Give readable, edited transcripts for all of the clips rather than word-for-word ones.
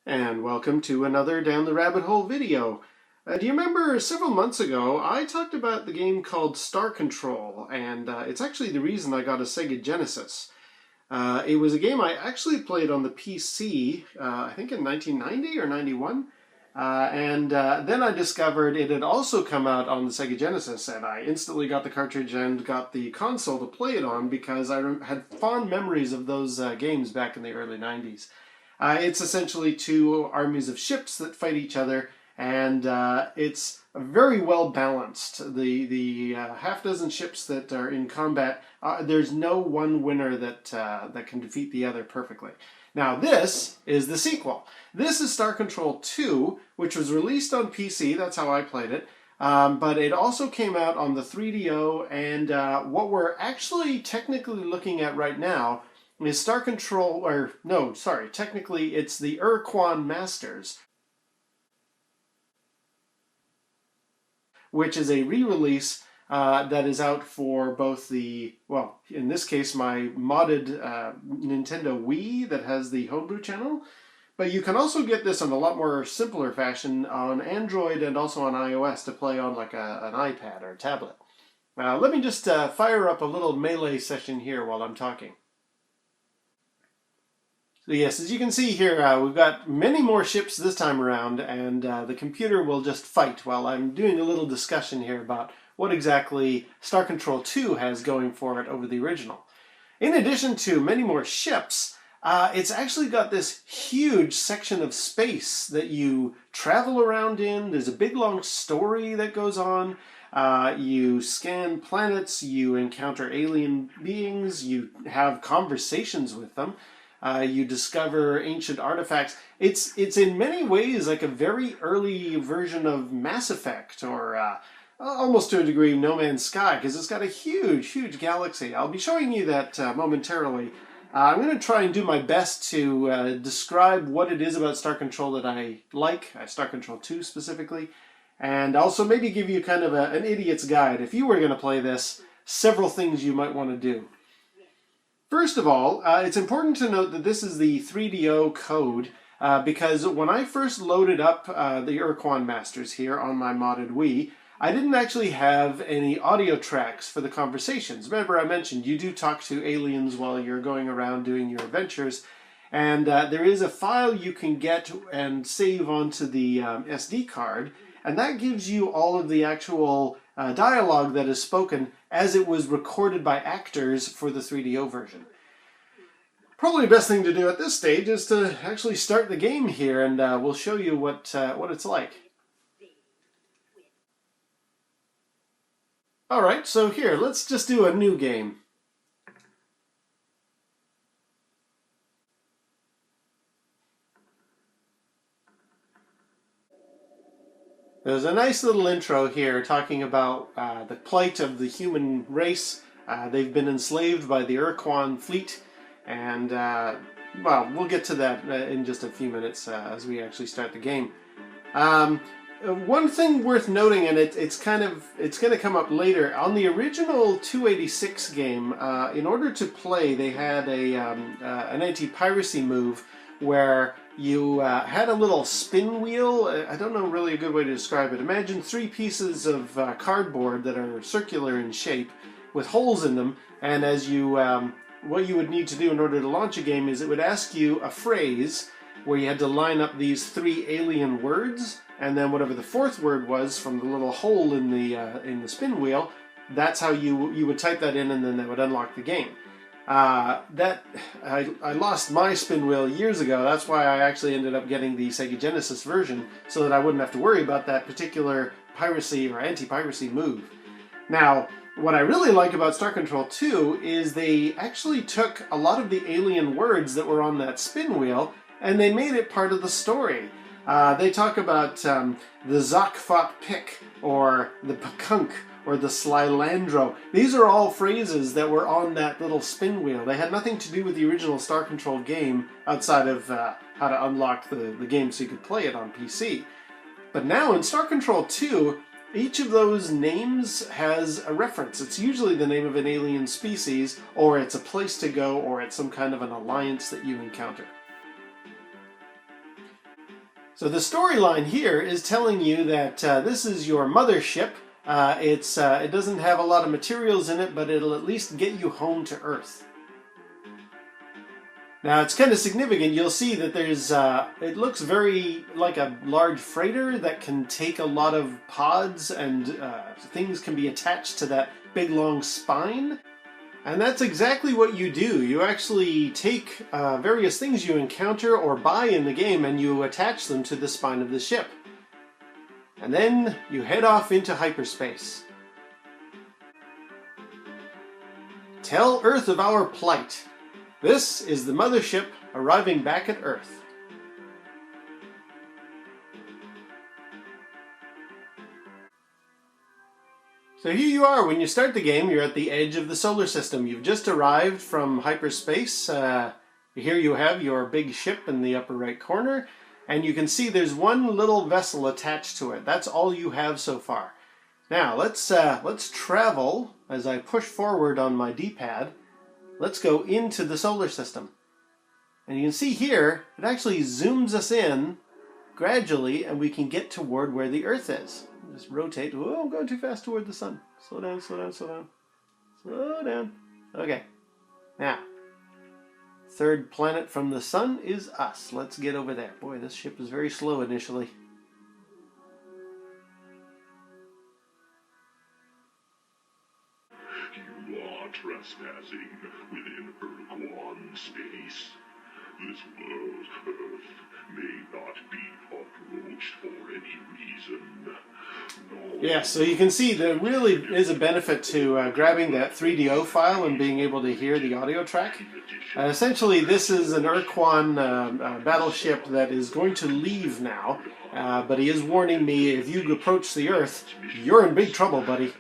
And welcome to another Down the Rabbit Hole video. Do you remember several months ago I talked about the game called Star Control, and it's actually the reason I got a Sega Genesis. It was a game I actually played on the PC, I think in 1990 or 91, and then I discovered it had also come out on the Sega Genesis, and I instantly got the cartridge and got the console to play it on because I had fond memories of those games back in the early 90s. It's essentially two armies of ships that fight each other, and it's very well balanced. The half dozen ships that are in combat, there's no one winner that can defeat the other perfectly. Now this is the sequel. This is Star Control 2, which was released on PC. That's how I played it. But it also came out on the 3DO, and what we're actually technically looking at right now is Star Control, or no, sorry, technically it's the Ur-Quan Masters, which is a re-release that is out for both the, well, in this case, my modded Nintendo Wii that has the homebrew channel, but you can also get this in a lot more simpler fashion on Android and also on iOS to play on like an iPad or a tablet. Let me just fire up a little melee session here while I'm talking. So yes, as you can see here, we've got many more ships this time around, and the computer will just fight while I'm doing a little discussion here about what exactly Star Control 2 has going for it over the original. In addition to many more ships, it's actually got this huge section of space that you travel around in. There's a big long story that goes on. You scan planets, you encounter alien beings, you have conversations with them. You discover ancient artifacts. It's in many ways like a very early version of Mass Effect, or almost to a degree No Man's Sky, because it's got a huge galaxy. I'll be showing you that momentarily. I'm going to try and do my best to describe what it is about Star Control that I like, Star Control 2 specifically, and also maybe give you kind of an idiot's guide. If you were going to play this, several things you might want to do. First of all, it's important to note that this is the 3DO code, because when I first loaded up the Ur-Quan Masters here on my modded Wii, I didn't actually have any audio tracks for the conversations. Remember I mentioned you do talk to aliens while you're going around doing your adventures, and there is a file you can get and save onto the SD card, and that gives you all of the actual dialogue that is spoken as it was recorded by actors for the 3DO version. Probably the best thing to do at this stage is to actually start the game here, and we'll show you what it's like. Alright, so here, let's just do a new game. There's a nice little intro here talking about the plight of the human race. They've been enslaved by the Ur-Quan fleet, and well, we'll get to that in just a few minutes as we actually start the game. One thing worth noting, and it's going to come up later, on the original 286 game, in order to play, they had an anti-piracy move where you had a little spin wheel. I don't know really a good way to describe it. Imagine three pieces of cardboard that are circular in shape with holes in them, and as you what you would need to do in order to launch a game is it would ask you a phrase where you had to line up these three alien words, and then whatever the fourth word was from the little hole in the spin wheel, that's how you would type that in, and then that would unlock the game. I lost my spin wheel years ago. That's why I actually ended up getting the Sega Genesis version, so that I wouldn't have to worry about that particular piracy or anti-piracy move. Now, what I really like about Star Control 2 is they actually took a lot of the alien words that were on that spin wheel and they made it part of the story. They talk about the Zokfot Pick, or the Pakunk, or the Slylandro. These are all phrases that were on that little spin wheel. They had nothing to do with the original Star Control game outside of how to unlock the game so you could play it on PC. But now in Star Control 2, each of those names has a reference. It's usually the name of an alien species, or it's a place to go, or it's some kind of an alliance that you encounter. So the storyline here is telling you that this is your mothership. It doesn't have a lot of materials in it, but it'll at least get you home to Earth. Now it's kind of significant. You'll see that there's, it looks very like a large freighter that can take a lot of pods, and things can be attached to that big long spine. And that's exactly what you do. You actually take various things you encounter or buy in the game and you attach them to the spine of the ship. And then you head off into hyperspace. Tell Earth of our plight. This is the mothership arriving back at Earth. So here you are. When you start the game, you're at the edge of the solar system. You've just arrived from hyperspace. Here you have your big ship in the upper right corner, and you can see there's one little vessel attached to it. That's all you have so far. Now let's travel. As I push forward on my D-pad, let's go into the solar system. And you can see here, it actually zooms us in gradually, and we can get toward where the Earth is. Just rotate. Oh, I'm going too fast toward the sun. Slow down, slow down, slow down. Slow down. Okay. Now, third planet from the sun is us. Let's get over there. Boy, this ship is very slow initially. You are trespassing within Ur-Quan space. This world, Earth, may not be approached for any reason. No. Yeah, so you can see there really is a benefit to grabbing that 3DO file and being able to hear the audio track. Essentially, this is an Ur-Quan battleship that is going to leave now, but he is warning me, if you approach the Earth, you're in big trouble, buddy.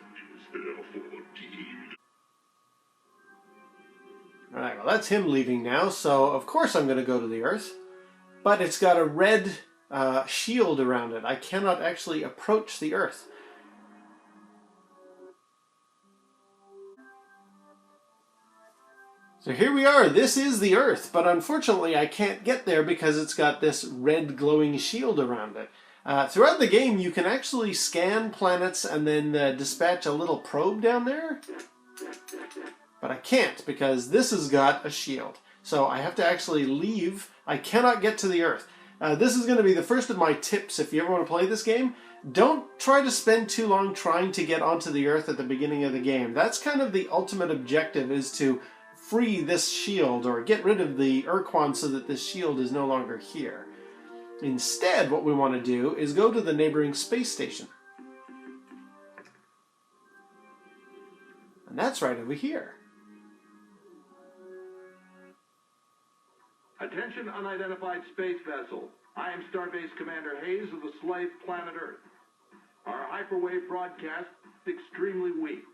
Alright, well that's him leaving now, so of course I'm going to go to the Earth. But it's got a red shield around it. I cannot actually approach the Earth. So here we are. This is the Earth, but unfortunately I can't get there because it's got this red glowing shield around it. Throughout the game you can actually scan planets and then dispatch a little probe down there. But I can't because this has got a shield. So I have to actually leave. I cannot get to the Earth. This is going to be the first of my tips if you ever want to play this game. Don't try to spend too long trying to get onto the Earth at the beginning of the game. That's kind of the ultimate objective, is to free this shield or get rid of the Ur-Quan so that this shield is no longer here. Instead, what we want to do is go to the neighboring space station. And that's right over here. Attention, unidentified space vessel. I am Starbase Commander Hayes of the slave planet Earth. Our hyperwave broadcast is extremely weak.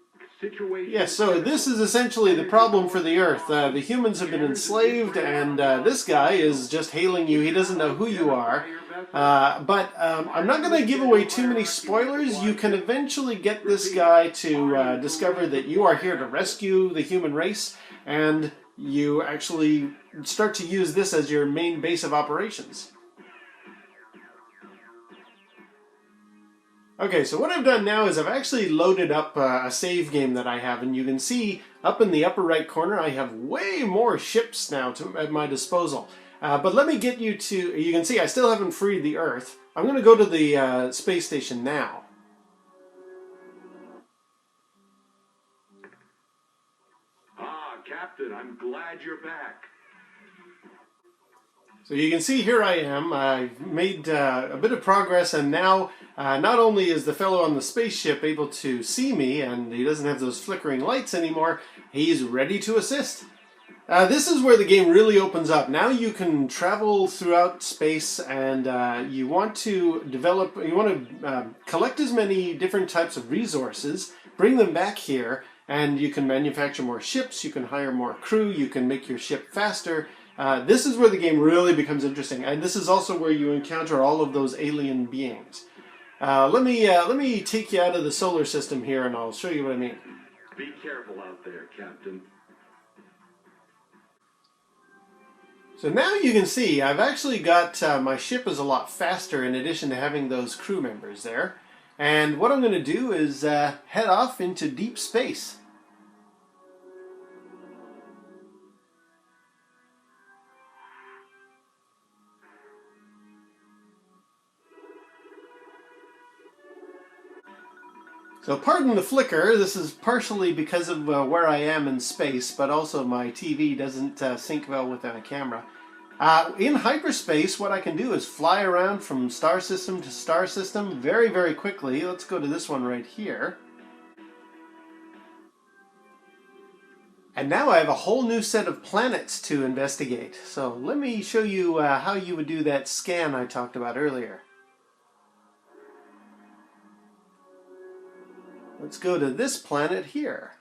Situation. Yes, so this is essentially the problem for the Earth. The humans have been enslaved, and this guy is just hailing you. He doesn't know who you are. But I'm not going to give away too many spoilers. You can eventually get this guy to discover that you are here to rescue the human race, and you actually start to use this as your main base of operations. Okay, so what I've done now is I've actually loaded up a save game that I have, and you can see up in the upper right corner I have way more ships now at my disposal. But let me get you to, you can see I still haven't freed the Earth. I'm going to go to the space station now. Ah, Captain, I'm glad you're back. So you can see here I am. I've made a bit of progress, and now not only is the fellow on the spaceship able to see me, and he doesn't have those flickering lights anymore, he's ready to assist. This is where the game really opens up. Now you can travel throughout space, and you want to develop, you want to collect as many different types of resources, bring them back here, and you can manufacture more ships, you can hire more crew, you can make your ship faster. This is where the game really becomes interesting, and this is also where you encounter all of those alien beings. Let me take you out of the solar system here, and I'll show you what I mean. Be careful out there, Captain. So now you can see I've actually got my ship is a lot faster in addition to having those crew members there. And what I'm going to do is head off into deep space. So pardon the flicker, this is partially because of where I am in space, but also my TV doesn't sync well with my camera. In hyperspace, what I can do is fly around from star system to star system very, very quickly. Let's go to this one right here. And now I have a whole new set of planets to investigate. So let me show you how you would do that scan I talked about earlier. Let's go to this planet here.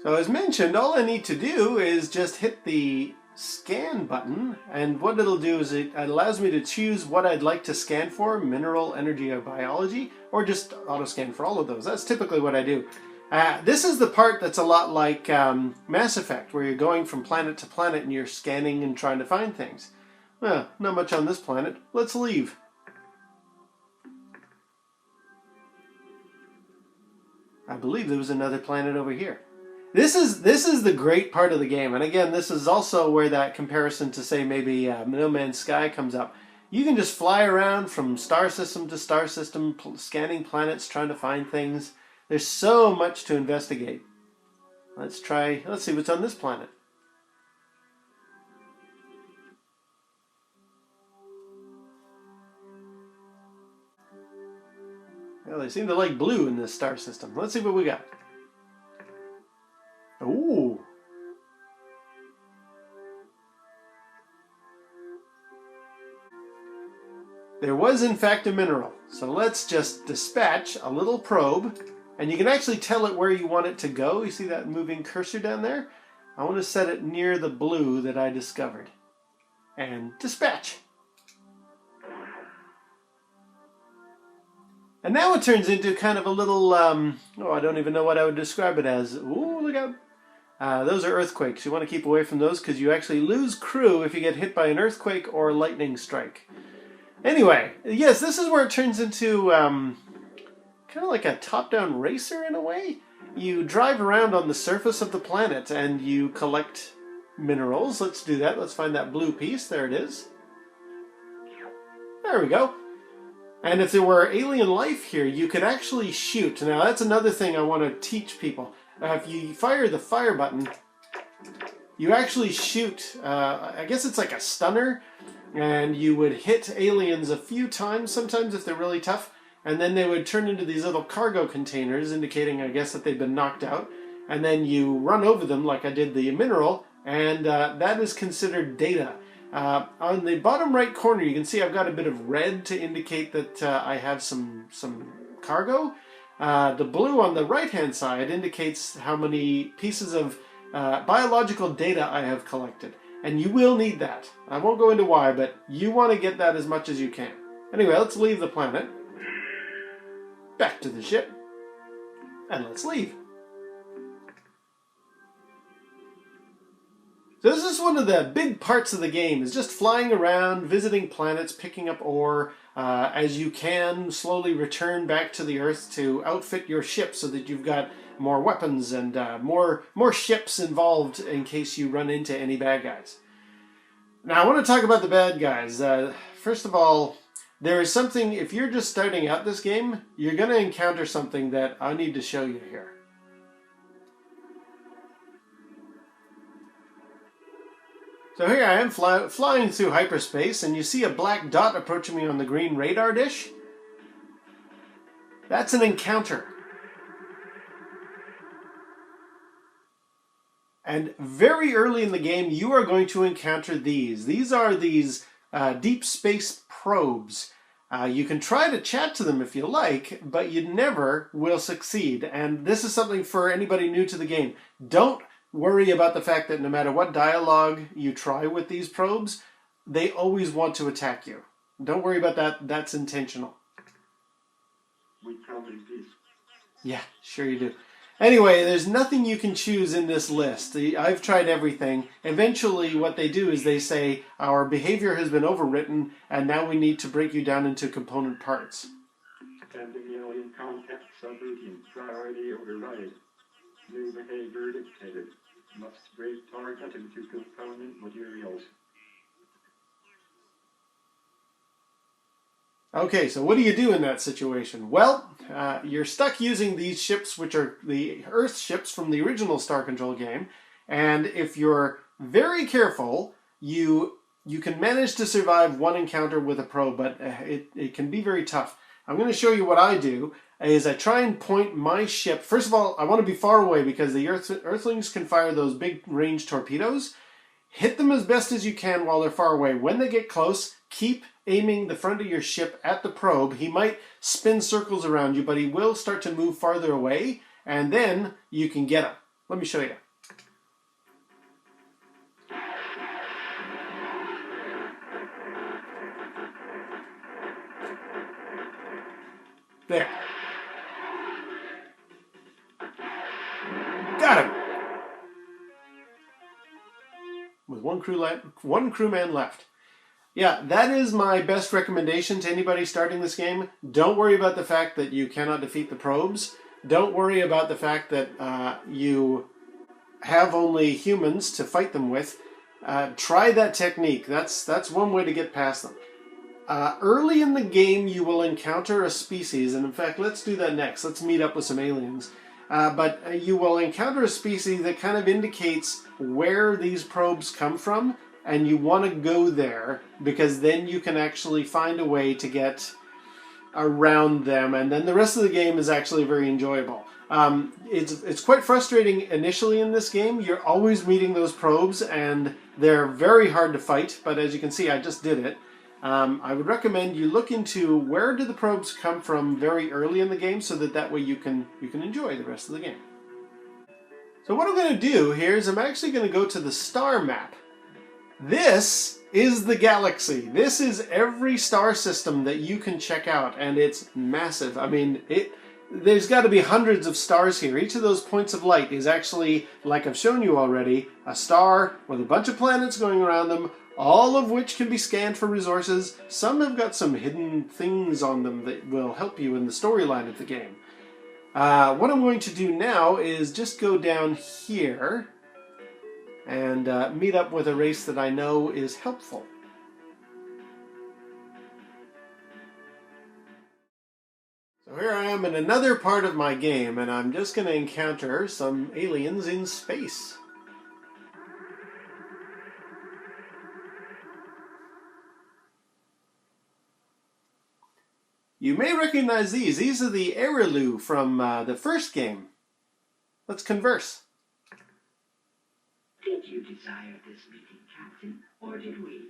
So as mentioned, all I need to do is just hit the scan button, and what it'll do is it allows me to choose what I'd like to scan for, mineral, energy, or biology, or just auto scan for all of those. That's typically what I do. This is the part that's a lot like Mass Effect, where you're going from planet to planet and you're scanning and trying to find things. Well, not much on this planet. Let's leave. I believe there was another planet over here. This is the great part of the game, and again, this is also where that comparison to, say, maybe No Man's Sky comes up. You can just fly around from star system to star system, scanning planets, trying to find things. There's so much to investigate. Let's see what's on this planet. Well, they seem to like blue in this star system. Let's see what we got. Ooh. There was in fact a mineral. So let's just dispatch a little probe, and you can actually tell it where you want it to go. You see that moving cursor down there? I want to set it near the blue that I discovered. And dispatch. And now it turns into kind of a little, I don't even know what I would describe it as. Ooh, look out. Those are earthquakes. You want to keep away from those because you actually lose crew if you get hit by an earthquake or a lightning strike. Anyway, yes, this is where it turns into kind of like a top-down racer in a way. You drive around on the surface of the planet and you collect minerals. Let's do that. Let's find that blue piece. There it is. There we go. And if there were alien life here, you could actually shoot. Now, that's another thing I want to teach people. If you fire the fire button, you actually shoot, I guess it's like a stunner, and you would hit aliens a few times, sometimes if they're really tough, and then they would turn into these little cargo containers, indicating, I guess, that they've been knocked out, and then you run over them like I did the mineral, and that is considered data. On the bottom right corner, you can see I've got a bit of red to indicate that I have some cargo. The blue on the right-hand side indicates how many pieces of biological data I have collected. And you will need that. I won't go into why, but you want to get that as much as you can. Anyway, let's leave the planet. Back to the ship. And let's leave. So this is one of the big parts of the game, is just flying around, visiting planets, picking up ore, as you can slowly return back to the Earth to outfit your ship so that you've got more weapons and more ships involved in case you run into any bad guys. Now I want to talk about the bad guys. First of all, there is something, if you're just starting out this game, you're going to encounter something that I need to show you here. So here I am flying through hyperspace, and you see a black dot approaching me on the green radar dish. That's an encounter. And very early in the game, you are going to encounter these. These are these deep space probes. You can try to chat to them if you like, but you never will succeed. And this is something for anybody new to the game. Don't worry about the fact that no matter what dialogue you try with these probes, they always want to attack you. Don't worry about that. That's intentional. Yeah, sure you do. Anyway, there's nothing you can choose in this list. I've tried everything. Eventually, what they do is they say, our behavior has been overwritten, and now we need to break you down into component parts. Pending alien contact subroutine priority override. New behavior dictated. Must break target into component materials. Okay, so what do you do in that situation? Well, you're stuck using these ships, which are the Earth ships from the original Star Control game, and if you're very careful, you can manage to survive one encounter with a probe, but it can be very tough. I'm going to show you what I do, is I try and point my ship. First of all, I want to be far away because the Earthlings can fire those big range torpedoes. Hit them as best as you can while they're far away. When they get close, keep aiming the front of your ship at the probe. He might spin circles around you, but he will start to move farther away, and then you can get him. Let me show you. There. Got him! With one crewman left. Yeah, that is my best recommendation to anybody starting this game. Don't worry about the fact that you cannot defeat the probes. Don't worry about the fact that you have only humans to fight them with. Try that technique. That's one way to get past them. Early in the game, you will encounter a species, and in fact, let's do that next. Let's meet up with some aliens. But you will encounter a species that kind of indicates where these probes come from, and you want to go there because then you can actually find a way to get around them, and then the rest of the game is actually very enjoyable. It's quite frustrating initially in this game. You're always meeting those probes, and they're very hard to fight, but as you can see, I just did it. I would recommend you look into where do the probes come from very early in the game, so that way you can enjoy the rest of the game. So what I'm going to do here is I'm actually going to go to the star map. This is the galaxy. This is every star system that you can check out, and it's massive. I mean, there's got to be hundreds of stars here. Each of those points of light is actually, like I've shown you already, a star with a bunch of planets going around them, all of which can be scanned for resources. Some have got some hidden things on them that will help you in the storyline of the game. What I'm going to do now is just go down here and meet up with a race that I know is helpful. So here I am in another part of my game, and I'm just going to encounter some aliens in space. You may recognize these. These are the Ur-Quan from the first game. Let's converse. Did you desire this meeting, Captain, or did we?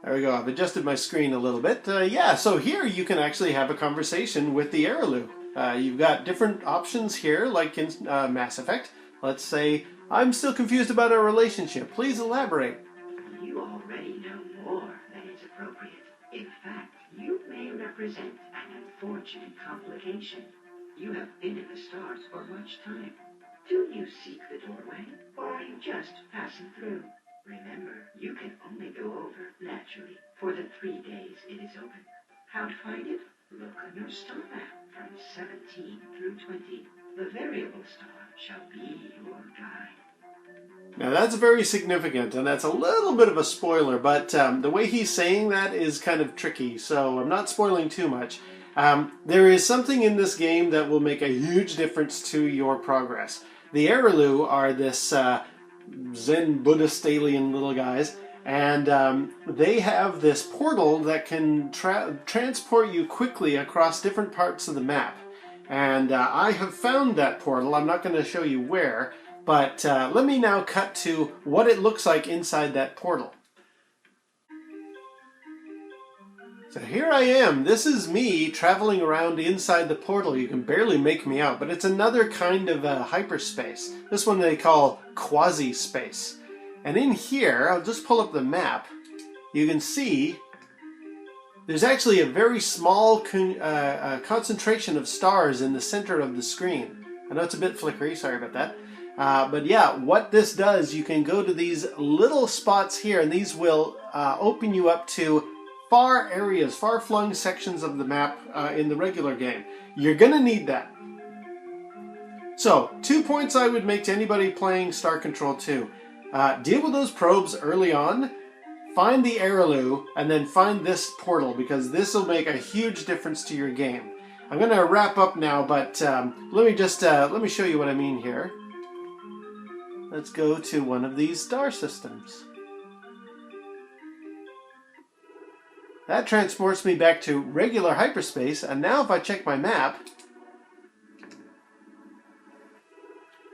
There we go. I've adjusted my screen a little bit. Yeah, so here you can actually have a conversation with the Ur-Quan. You've got different options here, like in Mass Effect. Let's say, I'm still confused about our relationship. Please elaborate. You already know more than is appropriate. In fact, you may represent an unfortunate complication. You have been in the stars for much time. Do you seek the doorway, or are you just passing through? Remember, you can only go over naturally for the 3 days it is open. How to find it? Look on your star map from 17 through 20. The variable star shall be your guide. Now that's very significant, and that's a little bit of a spoiler, but the way he's saying that is kind of tricky, so I'm not spoiling too much. There is something in this game that will make a huge difference to your progress. The Ur-Quan are this Zen Buddhist alien little guys, and they have this portal that can transport you quickly across different parts of the map. And I have found that portal. I'm not going to show you where, but let me now cut to what it looks like inside that portal. So here I am. This is me traveling around inside the portal. You can barely make me out, but it's another kind of hyperspace. This one they call quasi-space. And in here, I'll just pull up the map. You can see there's actually a very small concentration of stars in the center of the screen. I know it's a bit flickery, sorry about that. But yeah, what this does, you can go to these little spots here, and these will open you up to far areas, far-flung sections of the map in the regular game. You're going to need that. So, 2 points I would make to anybody playing Star Control 2. Deal with those probes early on, find the Airaloo, and then find this portal, because this will make a huge difference to your game. I'm going to wrap up now, but let me show you what I mean here. Let's go to one of these star systems. That transports me back to regular hyperspace, and now if I check my map,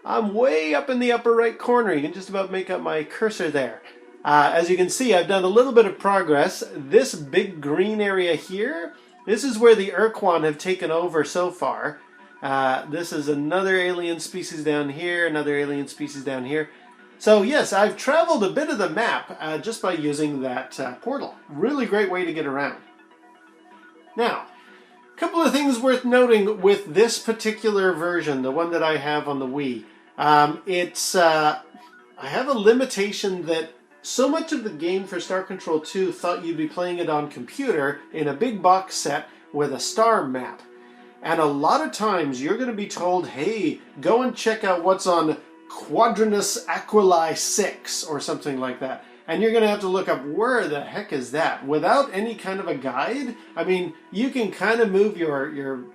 I'm way up in the upper right corner. You can just about make out my cursor there. As you can see, I've done a little bit of progress. This big green area here, this is where the Ur-Quan have taken over so far. This is another alien species down here, another alien species down here. So yes, I've traveled a bit of the map just by using that portal. Really great way to get around. Now, a couple of things worth noting with this particular version, the one that I have on the Wii. I have a limitation that so much of the game for Star Control 2 thought you'd be playing it on computer in a big box set with a star map. And a lot of times you're going to be told, hey, go and check out what's on Quadranus Aquilae 6 or something like that. And you're going to have to look up, where the heck is that? Without any kind of a guide, I mean, you can kind of move your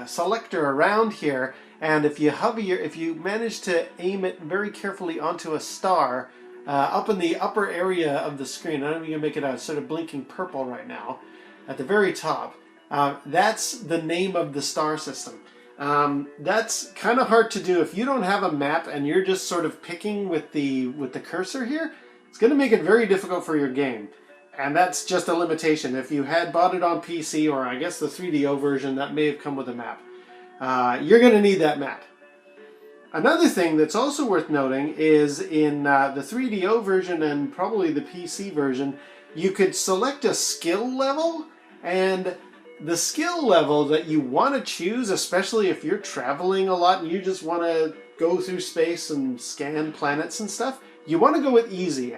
selector around here, and if you manage to aim it very carefully onto a star, up in the upper area of the screen, I don't know if you can make it out, it's sort of blinking purple right now, at the very top, that's the name of the star system. That's kind of hard to do if you don't have a map and you're just sort of picking with the cursor here. It's going to make it very difficult for your game, and that's just a limitation. If you had bought it on PC, or I guess the 3DO version, that may have come with a map. You're going to need that map. Another thing that's also worth noting is in the 3DO version and probably the PC version, you could select a skill level, and the skill level that you want to choose, especially if you're traveling a lot and you just want to go through space and scan planets and stuff, you want to go with easy.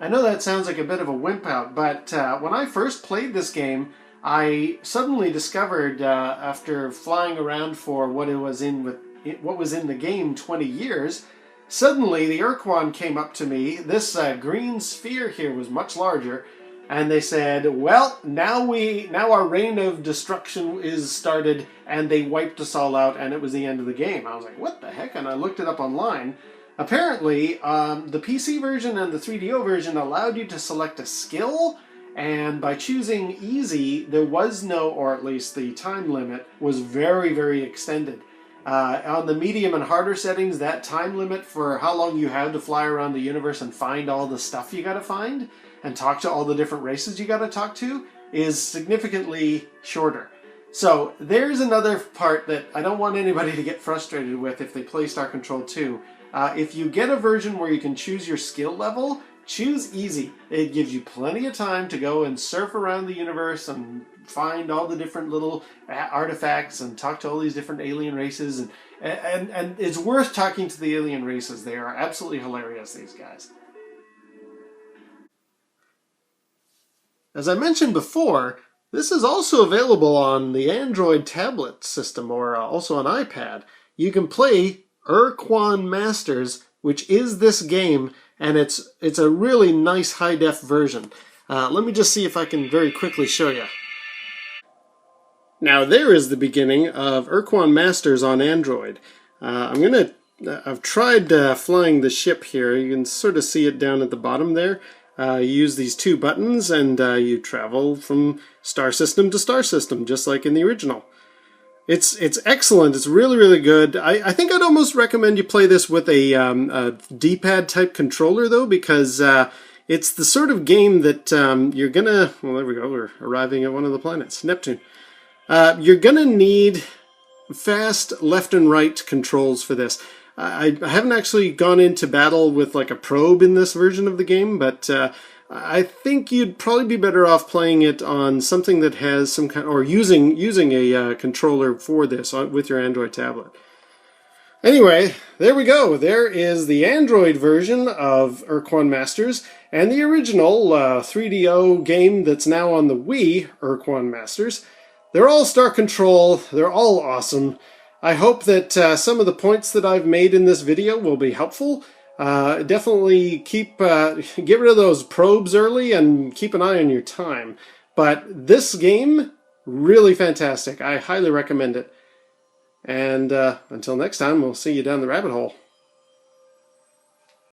I know that sounds like a bit of a wimp out, but when I first played this game, I suddenly discovered, after flying around for what was in the game 20 years, suddenly the Ur-Quan came up to me. This green sphere here was much larger, and they said, well, now our reign of destruction is started, and they wiped us all out, and it was the end of the game. I was like, what the heck? And I looked it up online. Apparently, the PC version and the 3DO version allowed you to select a skill, and by choosing easy, there was no, or at least the time limit was very, very extended. On the medium and harder settings, that time limit for how long you have to fly around the universe and find all the stuff you gotta find, and talk to all the different races you gotta talk to, is significantly shorter. So there's another part that I don't want anybody to get frustrated with if they play Star Control 2. If you get a version where you can choose your skill level, choose easy. It gives you plenty of time to go and surf around the universe and find all the different little artifacts and talk to all these different alien races. And it's worth talking to the alien races. They are absolutely hilarious, these guys. As I mentioned before, this is also available on the Android tablet system, or also on iPad. You can play Ur-Quan Masters, which is this game, and it's a really nice high-def version. Let me just see if I can very quickly show you. Now there is the beginning of Ur-Quan Masters on Android. I've tried flying the ship here. You can sort of see it down at the bottom there. You use these two buttons and you travel from star system to star system, just like in the original. It's excellent. It's really, really good. I think I'd almost recommend you play this with a D-pad type controller, though, because it's the sort of game that you're gonna... Well, there we go. We're arriving at one of the planets, Neptune. You're gonna need fast left and right controls for this. I haven't actually gone into battle with like a probe in this version of the game, but I think you'd probably be better off playing it on something that has some kind, or using a controller for this with your Android tablet. Anyway, there we go. There is the Android version of Ur-Quan Masters and the original 3DO game that's now on the Wii, Ur-Quan Masters. They're all Star Control. They're all awesome. I hope that some of the points that I've made in this video will be helpful. Definitely get rid of those probes early and keep an eye on your time. But this game, really fantastic. I highly recommend it. And until next time, we'll see you down the rabbit hole.